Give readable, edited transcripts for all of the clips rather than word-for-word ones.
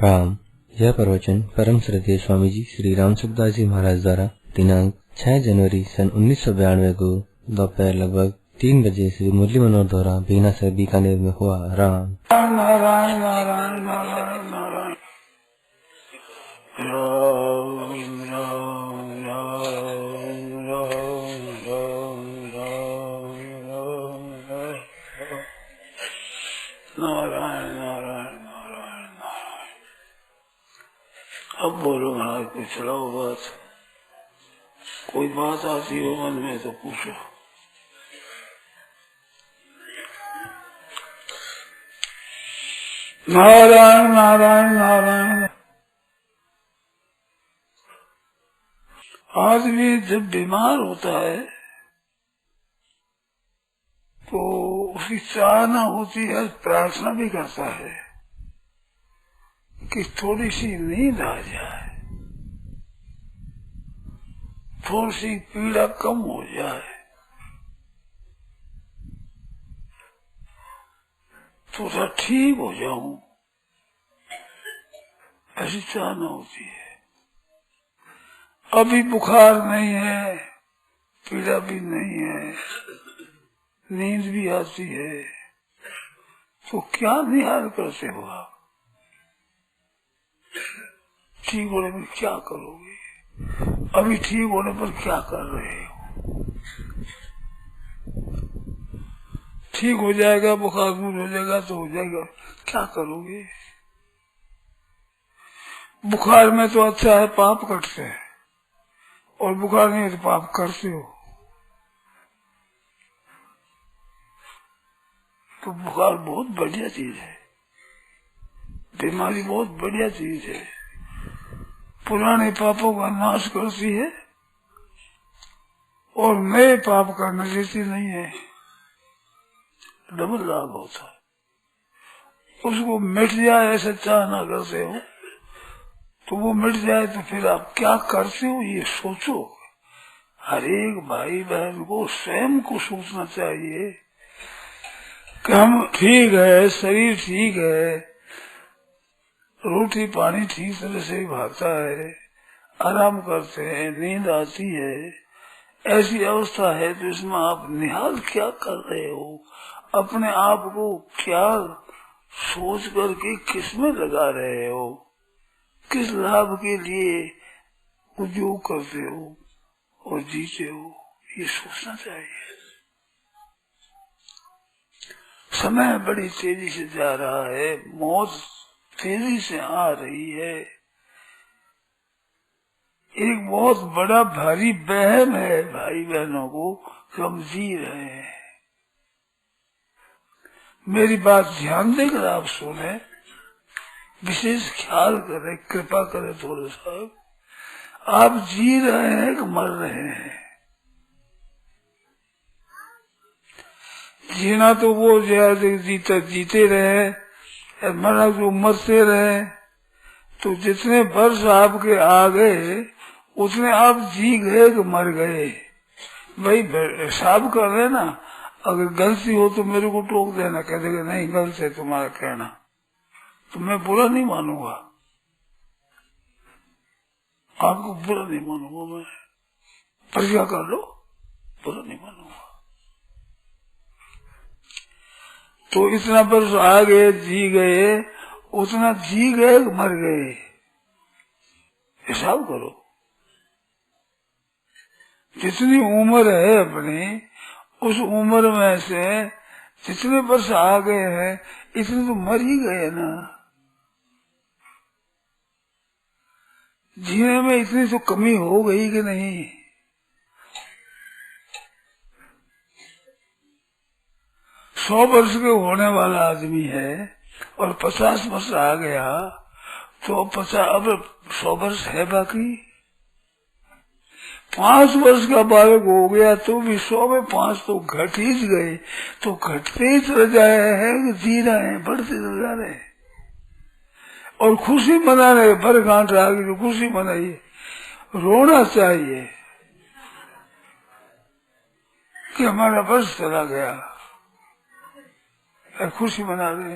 राम। यह प्रवचन परम श्रद्धेय स्वामी जी श्री राम सुखदास जी महाराज द्वारा दिनांक 6 जनवरी सन 1992 को दोपहर लगभग 3 बजे श्री मुरली मनोहर द्वारा बीना से बीकानेर में हुआ। राम नारायण नारायण नारायण नारायण राम राम राम राम राम राम नारायण नारायण नारायण नारायण। अब बोलो महाराज, कुछ चलाओ बात। कोई बात आती हो मन में तो पूछो। नारायण नारायण नारायण। आदमी जब बीमार होता है तो उसकी चाहना होती है, प्रार्थना भी करता है कि थोड़ी सी नींद आ जाए, थोड़ी सी पीड़ा कम हो जाए, थोड़ा ठीक हो जाऊं, ऐसी चाहना होती है। अभी बुखार नहीं है, पीड़ा भी नहीं है, नींद भी आती है, तो क्या निहार करते हो आप? ठीक होने पर क्या करोगे? अभी ठीक होने पर क्या कर रहे हो? ठीक हो जाएगा, बुखार दूर हो जाएगा तो हो जाएगा, क्या करोगे? बुखार में तो अच्छा है पाप कटते हैं, और बुखार नहीं तो पाप करते हो। तो बुखार बहुत बढ़िया चीज है, बीमारी बहुत बढ़िया चीज है, पुराने पापों का नाश करती है और नए पाप करने देती नहीं है। डबल लाभ होता है। उसको मिट जाए ऐसा चाहना करते हो तो वो मिट जाए, तो फिर आप क्या करते हो ये सोचो। हर एक भाई बहन को स्वयं को सोचना चाहिए कि हम ठीक है, शरीर ठीक है, रोटी पानी ठीक तरह से भागता है, आराम करते हैं, नींद आती है, ऐसी अवस्था है तो इसमें आप निहाल क्या कर रहे हो? अपने आप को क्या सोच करके किस में लगा रहे हो? किस लाभ के लिए उद्योग करते हो और जीते हो? ये सोचना चाहिए। समय बड़ी तेजी से जा रहा है, मौत तेजी से आ रही है। एक बहुत बड़ा भारी वहम है भाई बहनों को कि हम जी रहे हैं। मेरी बात ध्यान देकर आप सुने, विशेष ख्याल करें, कृपा करें थोड़ा सा। आप जी रहे हैं कि मर रहे हैं? जीना तो वो जीते रहे, मरना तो मरते रहे। तो जितने वर्ष आपके आ गए उतने आप जी गए कि मर गए? भाई हिसाब कर रहे ना। अगर गलती हो तो मेरे को टोक देना, कह देगा नहीं गलत है तुम्हारा कहना, तो मैं बुरा नहीं मानूंगा, आपको बुरा नहीं मानूंगा मैं। परीक्षा कर लो, बुरा नहीं मानूंगा। तो इतना वर्ष आ गए, जी गए, उतना जी गए कि मर गए? हिसाब करो। जितनी उम्र है अपनी, उस उम्र में से जितने वर्ष आ गए हैं इतने तो मर ही गए ना। जीने में इतनी तो कमी हो गई कि नहीं? 100 वर्ष के होने वाला आदमी है और 50 वर्ष आ गया तो अब 100 वर्ष है बाकी। 5 वर्ष का बालक हो गया तो भी 100 में 5 तो घट ही गए, तो घटते ही चले जाए हैं कि जी रहे हैं, बढ़ते चले जा रहे हैं और खुशी मना रहे। बरगांठ आ गई तो खुशी मनाइए, रोना चाहिए कि हमारा वर्ष चला गया, खुशी मना रहे।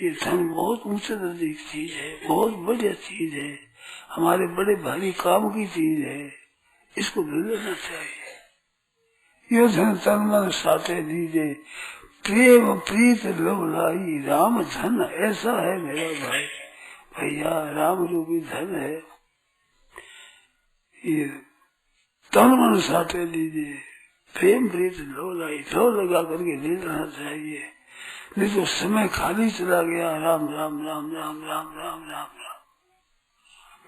ये धन बहुत ऊंचे दर्जे की चीज है, बहुत बढ़िया चीज है, हमारे बड़े भारी काम की चीज है, इसको ले लेना चाहिए। यो धन तन मन साथे दीजे, प्रेम प्रीत लव लाई, राम धन ऐसा है मेरा भाई। भैया राम रूपी धन है, ये तन मन साथे दीजिए, प्रेम प्रीत लव लाई, लव लगा करके ले लेना चाहिए, नहीं तो समय खाली चला गया। राम राम राम राम राम राम राम राम।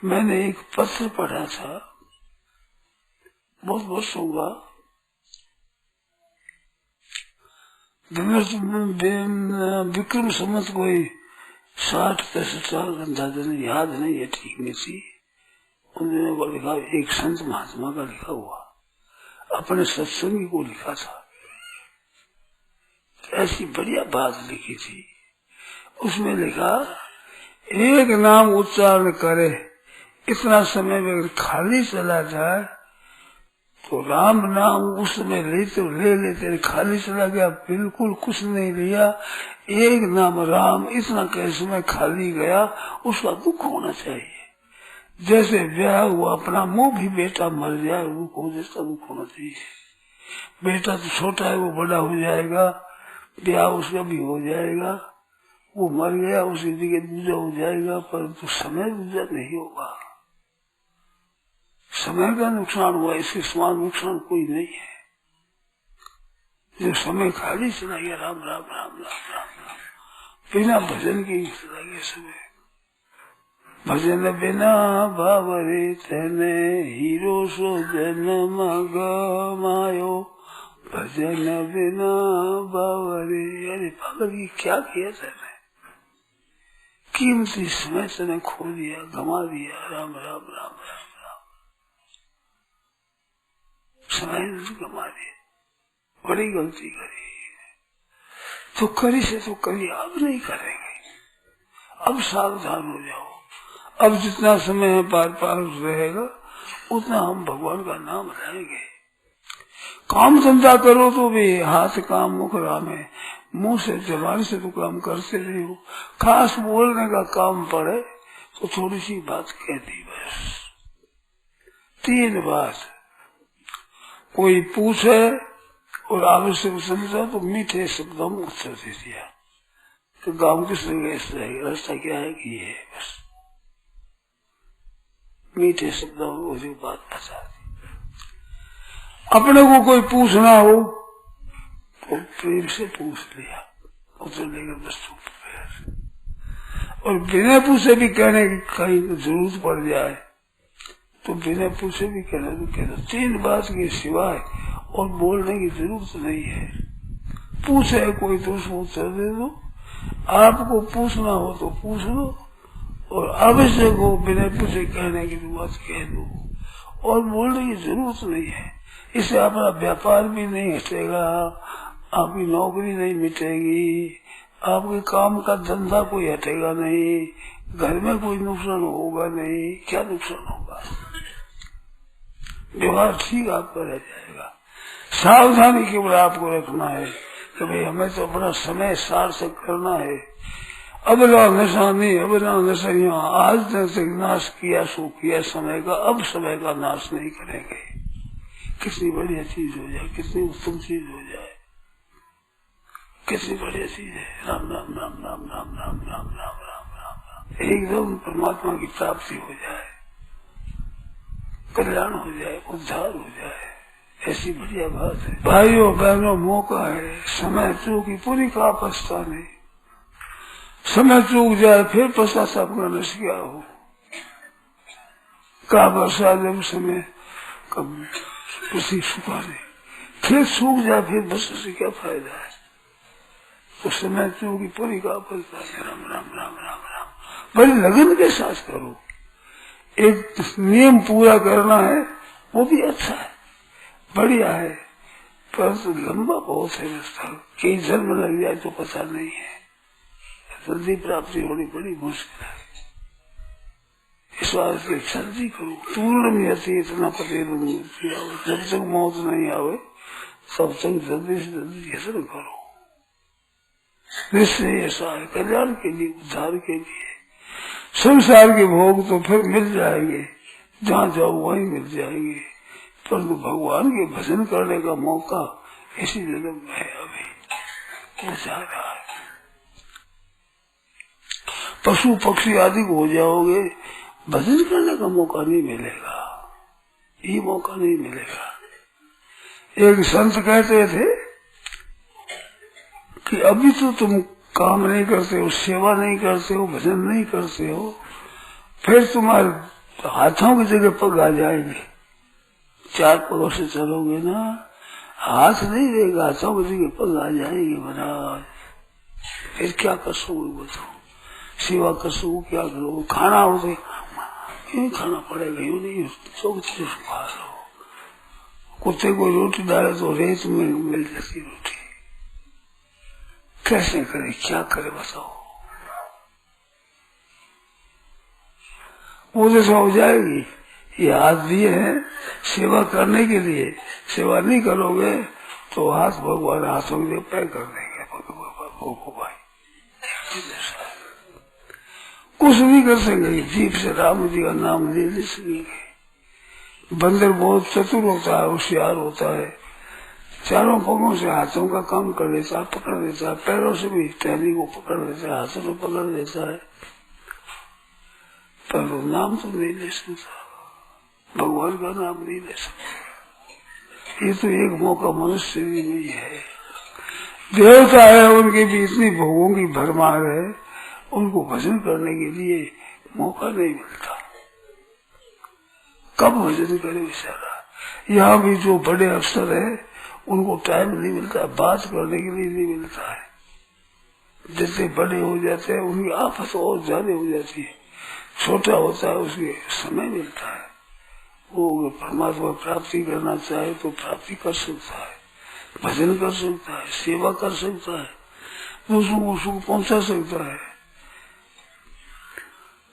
मैंने एक पत्र पढ़ा था बहुत वर्षों का, विक्रम संवत कोई 60-65 साल का अंदाजा नहीं, याद नहीं है ठीक में थी। उन्होंने लिखा, एक संत महात्मा का लिखा हुआ, अपने सत्संगी को लिखा था। ऐसी बढ़िया बात लिखी थी, उसमें लिखा, एक नाम उच्चारण करे, इतना समय में खाली चला जाए तो राम नाम उसमें ले लेते, खाली चला गया, बिल्कुल कुछ नहीं लिया, एक नाम राम इतना कैसे में खाली गया, उसका दुख होना चाहिए। जैसे ब्याह हुआ, अपना मुंह भी बेटा मर जाए वो जैसा दुख होना चाहिए। बेटा तो छोटा है, वो बड़ा हो जाएगा, ब्याह उसका भी हो जाएगा, वो मर गया, उसी जगह दूजा हो जाएगा, परंतु समय दूजा नहीं होगा। समय का नुकसान हुआ, इसके समान नुकसान कोई नहीं है। जो समय खाली चला गया, राम राम राम राम राम राम, बिना भजन के चला गया समय। भजन बिना बाबरे तने, हीरो सो जन्म गमायो, भजन बिना बाबरे। अरे पागल, ये क्या किया तने, कीमती समय तने खो दिया, गमा दिया। राम राम राम राम राम, समय गमा दिया, बड़ी गलती करी। तो करी से तो करी, अब नहीं करेंगे, अब सावधान हो जाओ। अब जितना समय है पार रहेगा, उतना हम भगवान का नाम रहेंगे। काम धंधा करो तो भी हाथ काम मुख रामे, मुंह से जबान से तो काम करते नहीं हो। खास बोलने का काम पड़े तो थोड़ी सी बात कह दी बस। 3 बात, कोई पूछे और आवश्यक समझा तो मीठे शब्दों में उत्तर दे दिया। तो गाँव किस रहेगा, रास्ता क्या है कि ये बस मीठे शब्दों में उसी बात बता दी। अपने को कोई पूछना हो तो प्रेम से पूछ लिया, उत्तर लेकर बस चुप। और बिना पूछे भी कहने की कहीं तो जरूरत पड़ जाए तो बिना पूछे भी कहना तो कहना। 3 बात के सिवाय और बोलने की जरूरत नहीं है। पूछे कोई तो उसको उत्तर दे दो, आपको पूछना हो तो पूछ लो, और आवश्यक हो बिना पूछे कहने की बात कह दो, और बोलने की जरूरत नहीं है। इससे अपना व्यापार भी नहीं हटेगा, आपकी नौकरी नहीं मिटेगी, आपके काम का धंधा कोई हटेगा नहीं, घर में कोई नुकसान होगा नहीं। क्या नुकसान होगा, व्यवहार ठीक आपका रह जाएगा। सावधानी केवल आपको रखना है कि भाई हमें तो अपना समय सार्थक करना है। अब नशा नहीं, अब नशा, आज तक नाश किया सो किया समय का, अब समय का नाश नहीं करेंगे। कितनी बढ़िया चीज हो जाए, कितनी उत्तम चीज हो जाए, कितनी बढ़िया चीज है। राम राम राम राम राम राम राम राम राम राम, एकदम परमात्मा की प्राप्ति हो जाए, कल्याण हो जाए, उद्धार हो जाए, ऐसी बढ़िया बात है। भाइयों बहनों, मौका है, समय चूकी पूरी का पछता नहीं। समय चूक जाए फिर पश्चाताप करने से क्या हो। का वर्षा जब समय कब पृथ्वी सूखा नहीं, फिर सूख जाए फिर बस से क्या फायदा है। तो समय चूकी पूरी का पछता नहीं। राम राम राम राम राम, बड़ी लगन के साथ करो। एक नियम पूरा करना है वो भी अच्छा है, बढ़िया है, परंतु लंबा बहुत है रास्ता, कई जन्म लग जाए तो पता नहीं है। जल्दी प्राप्ति होनी बड़ी मुश्किल है। इस वास्ते जल्दी करो। पूर्ण नियति इतना पते जब तक मौत नहीं आवे तब तक जल्दी से जल्दी यत्न करो। निश्चय ऐसा है, कल्याण के लिए, उद्धार के लिए। संसार के भोग तो फिर मिल जाएंगे, जहाँ जाओ वहीं मिल जाएंगे, परंतु भगवान के भजन करने का मौका इसी जन्म में है। अभी वो जा रहा है। पशु पक्षी आदि को हो जाओगे, भजन करने का मौका नहीं मिलेगा, ये मौका नहीं मिलेगा। एक संत कहते थे कि अभी तो तुम काम नहीं करते हो, सेवा नहीं करते हो, भजन नहीं करते हो, फिर तुम्हारे हाथों की जगह पग आ जाएंगे। 4 पगों से चलोगे ना, हाथ नहीं रहेगा, हाथों की जगह पग आ जाएंगे महाराज। फिर क्या कर सकोगे बताओ? सेवा कर सको क्या करोगे? खाना हो तो क्यों खाना पड़ेगा? यूं नहीं, सब चीज खा लो। कुत्ते को रोटी डाले तो रेत में मिल जाती रोटी। कैसे करे, क्या करे बताओ? वो जैसा हो जाएगी। ये हाथ दिए हैं सेवा करने के लिए, सेवा नहीं करोगे तो हाथ भगवान हाथों के लिए पैक कर देंगे। भाई कुछ नहीं कर सकेंगे, जीभ से राम जी का नाम ले सकेंगे। बंदर बहुत चतुर होता है, होशियार होता है, 4 पगों से हाथों का काम कर देता है, पकड़ देता है, पैरों से भी टहनी को पकड़ देता है, हाथों से पकड़ देता है, पर वो नाम तो नहीं ले सकता, भगवान का नाम नहीं ले सकता। ये तो एक मौका मनुष्य में ही है। देवता है, उनके भी इतनी भोगों की भरमार है, उनको भजन करने के लिए मौका नहीं मिलता। कब भजन करे बेचारा? यहाँ भी जो बड़े अफसर है उनको टाइम नहीं मिलता, बात करने के लिए नहीं मिलता है। जैसे बड़े हो जाते हैं उनकी आफत और ज्यादा हो जाती है, छोटा होता है उसके समय मिलता है। वो परमात्मा प्राप्ति करना चाहे तो प्राप्ति कर सकता है, भजन कर सकता है, सेवा कर सकता है, दूसरों को सुख पहुंचा सकता है।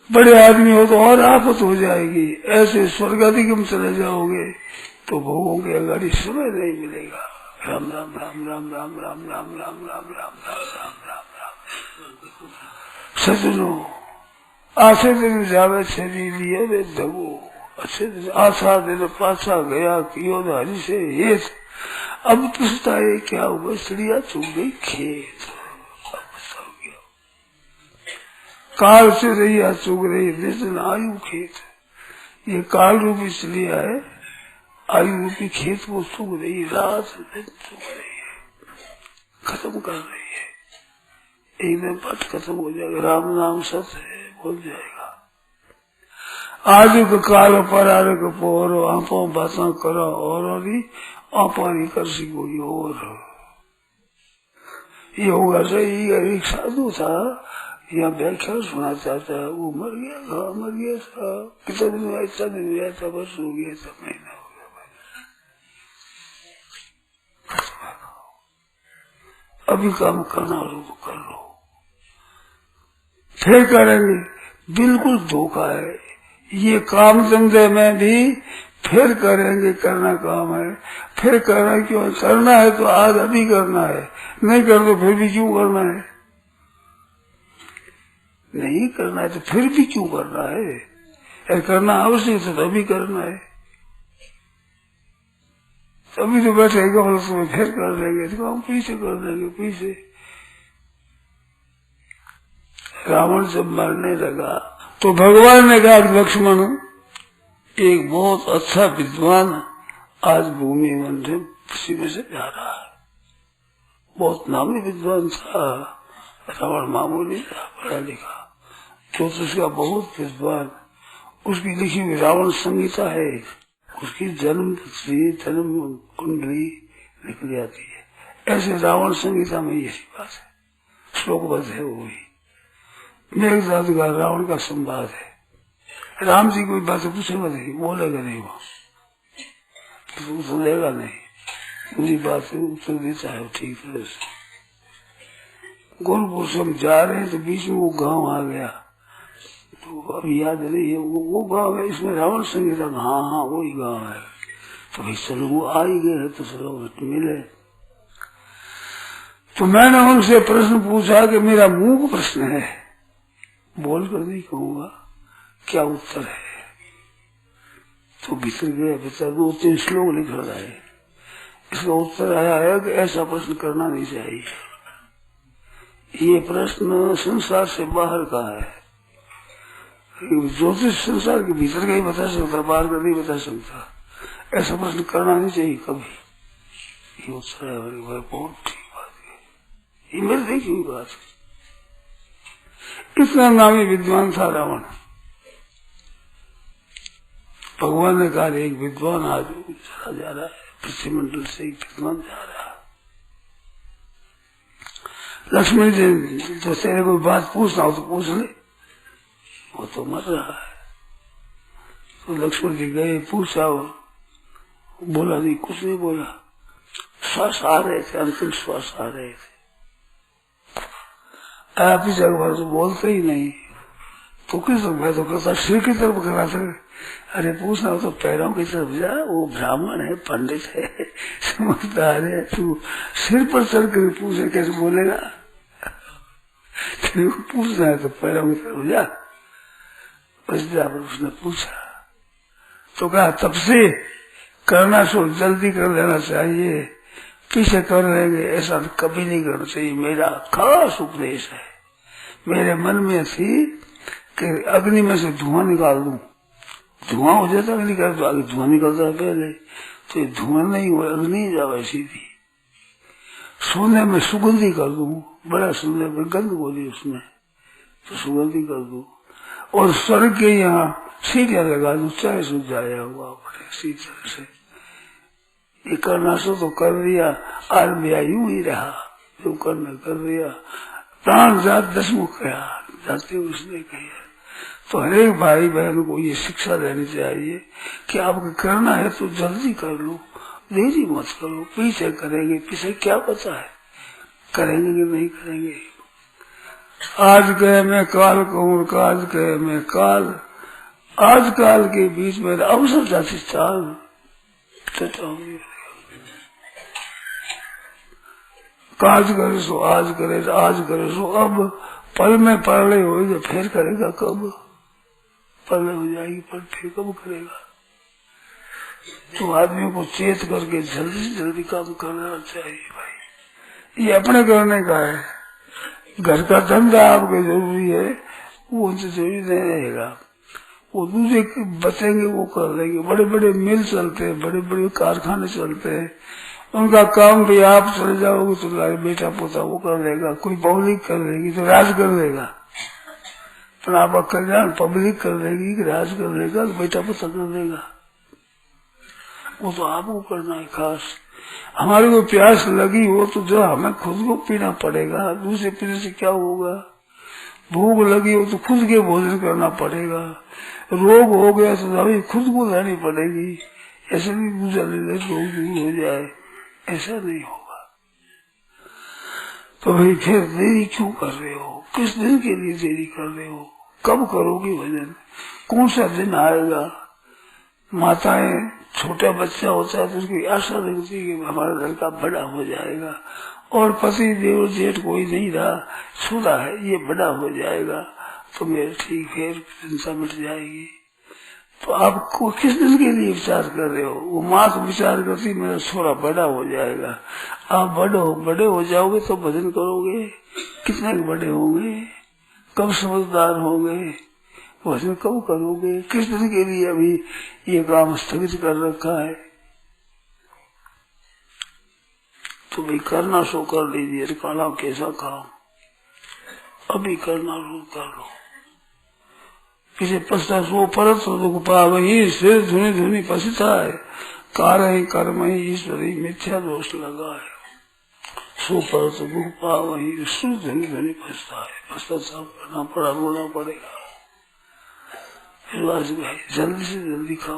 बड़े आदमी हो तो और आफत हो जाएगी। ऐसे स्वर्ग आदि में चले जाओगे तो भोगों के अगाड़ी समय नहीं मिलेगा। राम राम राम राम राम राम राम राम राम राम राम राम राम राम। सजनो आसे दिन जावे छेदी लिए रे धगो, अच्छे दिन आशा दिन पाछा गया कियो हरि से हेत। अब पछताए क्या हुआ, चिड़िया चुग गई खेत। काल से रही चुग रही नितिन आयु खेत। ये काल रूपी चिड़िया है, आयु रूपी खेत को चुग रही, रात दिन चुग रही है, खत्म कर रही है। एकदम पट खत्म हो जाएगा। राम नाम सत्य है, बोल जाएगा। आज काल परारक पोरो आपो बाता करो और आपा कर सी कोई और। ये होगा सही। एक साधु था, यहाँ व्याख्या सुना चाहता है, वो मर गया था, कितना दिन हुआ, इतना दिन हुआ था, बस हो गया था, महीना हो गया। अभी काम करना हो तो कर लो, फिर करेंगे। बिल्कुल धोखा है ये। काम धंधे में भी फिर करेंगे, करना काम है, फिर करना क्यों? करना है तो आज अभी करना है, नहीं कर तो फिर भी क्यों करना है? नहीं करना है तो फिर भी क्यों करना है? अगर करना आवश्यक है तो अभी करना है। अभी तो बैठेगा बोलो तो फिर कर देंगे, तो हम पीछे कर देंगे, पीछे। रावण जब मरने लगा तो भगवान ने कहा लक्ष्मण, एक बहुत अच्छा विद्वान आज भूमि मंदिर पश्चिम में से जा रहा है। बहुत नामी विद्वान था, रावण मामूली था, पढ़ा लिखा, तो उसका बहुत विद्वान। उसकी लिखी हुई रावण संहिता है, उसकी जन्म कुंडली निकल जाती है। ऐसे रावण संहिता में यही बात है, श्लोकबद्ध है। वो भी मेघनाथ का रावण का संवाद है। राम जी कोई बात पूछेगा नहीं, बोलेगा नहीं, वो तो सुनेगा नहीं, पूरी बात से उत्तर देता है ठीक तरह से। गोरखपुर से हम जा रहे हैं तो बीच में वो गांव आ गया, तो अब याद नहीं है वो गांव है, इसमें रावण संगीता। हाँ वही गांव है। तो भाई चलो वो आ ही गए तो चलो मिले। तो मैंने उनसे प्रश्न पूछा कि मेरा मूक प्रश्न है, बोलकर नहीं कहूंगा, क्या उत्तर है। तो भीतर गया, भीतर 2-3 श्लोक लिख रहा है। इसका उत्तर आया है कि ऐसा प्रश्न करना नहीं चाहिए, ये प्रश्न संसार से बाहर का है। ज्योतिष संसार के भीतर का ही बता सकता, बाहर का नहीं बता सकता। ऐसा प्रश्न करना नहीं चाहिए कभी। ये उत्तर है भाई, बहुत ठीक बात है, ये मेरे देखी हुई बात है। इतना नामी विद्वान था रावण। भगवान ने कहा एक विद्वान आज चला जा रहा है, पृथ्वी मंडल से एक विद्वान जा रहा है। लक्ष्मण जी जो तेरे कोई बात पूछना हो तो पूछ ले, वो तो मर रहा है। तो लक्ष्मण जी गए, पूछा, बोला नहीं, कुछ नहीं बोला। श्वास आ रहे थे, अंतिम श्वास आ रहे थे। आप इस जगह तो बोलते ही नहीं, तो किस मैं तो कहता सिर की तरफ करा था। अरे पूछना हो तो पैरों की तरफ जा, वो ब्राह्मण है, पंडित है, समझदार है। तू सिर पर चढ़ कर पूछे, कैसे बोलेगा? तेरे को पूछना है तो पैरों की तरफ जा। बस जा पर उसने पूछा तो कहा तब से करना सो जल्दी कर लेना चाहिए, पीछे कर लेंगे ऐसा कभी नहीं करना चाहिए। मेरा खास उपदेश है। मेरे मन में थी कि अग्नि में से धुआं निकाल दूं, धुआं हो जाता अग्नि का, तो आगे धुआं निकलता है पहले, तो ये धुआं नहीं हुआ, अग्नि जावे सीधी। सोने में सुगंधी कर दूं, बड़ा सुंदर गंध बोली उसमें, तो सुगंधी कर दूं। और स्वर्ग के यहाँ सीढ़ियां लगा दूं, चाहे सूझ जाया हुआ बड़े इसी तरह से। ये करना सो तो कर दिया, आर मेरा यूं ही रहा, जो करना कर दिया। प्राण जात दसमुख कहा, जाते उसने कहा। तो हरेक भाई बहन को ये शिक्षा देनी चाहिए कि आपको करना है तो जल्दी कर लो, देरी मत करो। पीछे करेंगे, पीछे क्या पता है करेंगे कि नहीं करेंगे। आज कहे मैं काल कहूँ, काल कहे मैं काल, आज काल के बीच में अवसर जाती चाल। काज करे सो आज करे, आज करे सो अब। पल में पढ़ले हो तो फिर करेगा कब? पढ़ले हो जाएगी पर फिर कब करेगा? तो आदमी को चेत करके जल्दी से जल्दी काम करना चाहिए भाई। ये अपने करने का है। घर का धंधा आपके जरूरी है, वो उनसे जरूरी नहीं रहेगा। वो दूसरे बचेंगे वो कर लेंगे। बड़े बड़े मिल चलते हैं, बड़े बड़े कारखाने चलते हैं, उनका काम भी आप चले जाओगे तो बेटा पोता वो कर लेगा, कोई पब्लिक कर लेगी तो राज कर लेगा। पर आपका कल्याण पब्लिक कर लेगी कि राज कर लेगा, बेटा पोता कर लेगा, वो तो आपको करना है खास। हमारे को प्यास लगी हो तो जो हमें खुद को पीना पड़ेगा, दूसरे पीने से क्या होगा। भूख लगी हो तो खुद के भोजन करना पड़ेगा। रोग हो गया तो दवाई खुद को लेनी पड़ेगी। ऐसे नहीं दूसरा ले रोग दूर हो जाए, ऐसा नहीं होगा। तो भाई फिर देरी क्यों कर रहे हो? किस दिन के लिए देरी कर रहे हो? कब करोगे भजन? कौन सा दिन आएगा? माताएं छोटा बच्चा होता है तो उसकी आशा रखती है कि हमारा लड़का बड़ा हो जाएगा, और पति देव जेठ कोई नहीं रहा, सुधा है, ये बड़ा हो जाएगा तो मेरे ठीक फिर चिंता मिट जाएगी। तो आपको किस दिन के लिए विचार कर रहे हो? वो माँ तो विचार करती मेरा छोरा बड़ा हो जाएगा। आप बड़े हो जाओगे तो भजन करोगे। कितने बड़े होंगे, कब समझदार होंगे, भजन कब करोगे? किस दिन के लिए अभी ये काम स्थगित कर रखा है? तो भाई करना सो कर लीजिए। काला कैसा काम अभी करना सो कर लो, किसी पछता सो परत दुख पावही, सिर धुनी धुनी पछताए, कारहि कर्म ही ईश्वरी मिथ्या दोष लगाए। सो परत दुख पावही, सिर धुनी धुनी पछताए, पश्चाताप करना पड़ा, रोना पड़ेगा। फिर भाई जल्दी से जल्दी खाओ।